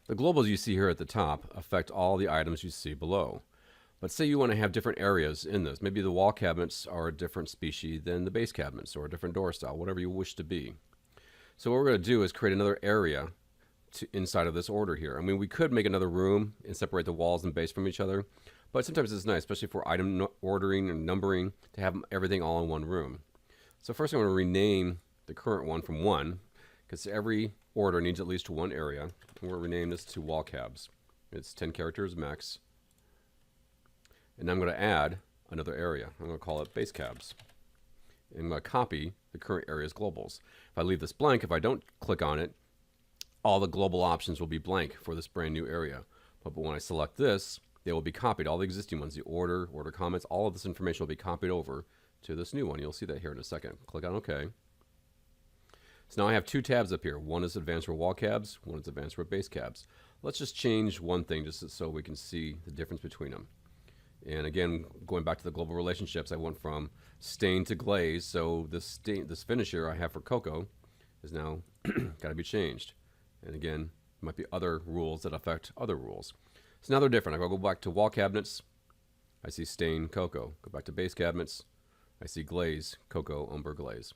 The globals you see here at the top affect all the items you see below. But say you want to have different areas in this. Maybe the wall cabinets are a different species than the base cabinets, or a different door style, whatever you wish to be. So what we're going to do is create another area inside of this order here. I mean, we could make another room and separate the walls and base from each other, but sometimes it's nice, especially for item ordering and numbering, to have everything all in one room. So first I'm going to rename the current one from 1, because every order needs at least one area. And we're going to rename this to wall cabs. It's 10 characters max. And I'm going to add another area. I'm going to call it base cabs. And I'm going to copy the current area's globals. If I leave this blank, if I don't click on it, all the global options will be blank for this brand new area. But when I select this, they will be copied. All the existing ones, the order comments, all of this information will be copied over to this new one. You'll see that here in a second. Click on OK. So now I have 2 tabs up here. One is advanced for wall cabs, one is advanced for base cabs. Let's just change one thing just so we can see the difference between them. And again, going back to the global relationships, I went from stain to glaze. So this finish here I have for cocoa is now got to be changed. And again, there might be other rules that affect other rules. So now they're different. I go back to wall cabinets. I see stain cocoa. Go back to base cabinets. I see glaze cocoa umber glaze.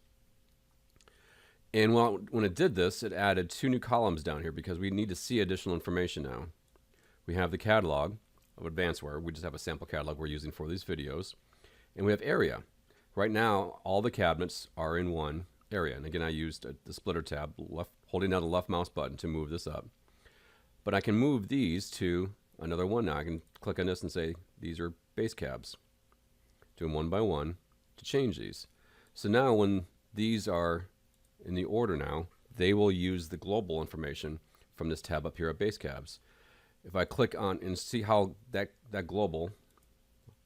And when it did this, it added 2 new columns down here because we need to see additional information now. We have the catalog of advancedware. We just have a sample catalog we're using for these videos. And we have area. Right now, all the cabinets are in one area. And again, I used the splitter tab, holding down the left mouse button to move this up. But I can move these to another one now. I can click on this and say, these are base cabs. Do them one by one to change these. So now when these are in the order now, they will use the global information from this tab up here at base cabs. If I click on and see how that global,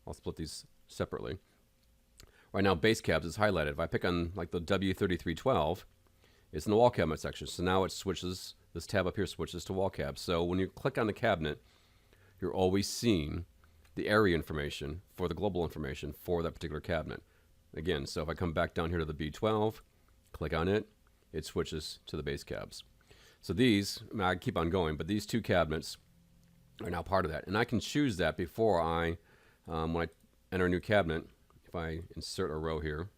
I'll split these separately. Right now, base cabs is highlighted. If I pick on like the W3312, it's in the wall cabinet section. So now it switches, this tab up here switches to wall cabs. So when you click on the cabinet, you're always seeing the area information for the global information for that particular cabinet. Again, so if I come back down here to the B12, click on it, it switches to the base cabs. So these, I keep on going, but these 2 cabinets are now part of that. And I can choose that before when I enter a new cabinet. If I insert a row here,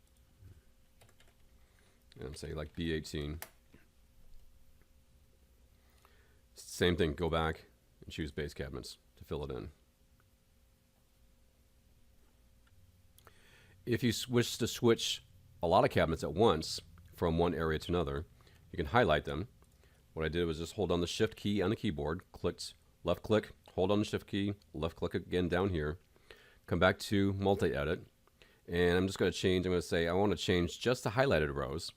and say like B18, same thing, go back and choose base cabinets to fill it in. If you wish to switch a lot of cabinets at once from one area to another, you can highlight them. What I did was just hold on the shift key on the keyboard, left click, hold on the shift key, left click again down here, come back to multi-edit, and I'm just going to change, I'm going to say I want to change just the highlighted rows,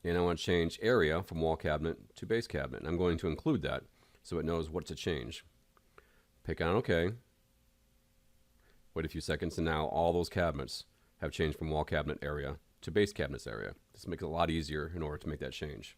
and I want to change area from wall cabinet to base cabinet. And I'm going to include that so it knows what to change. Pick on OK. Wait a few seconds, and now all those cabinets have changed from wall cabinet area to base cabinets area. This makes it a lot easier in order to make that change.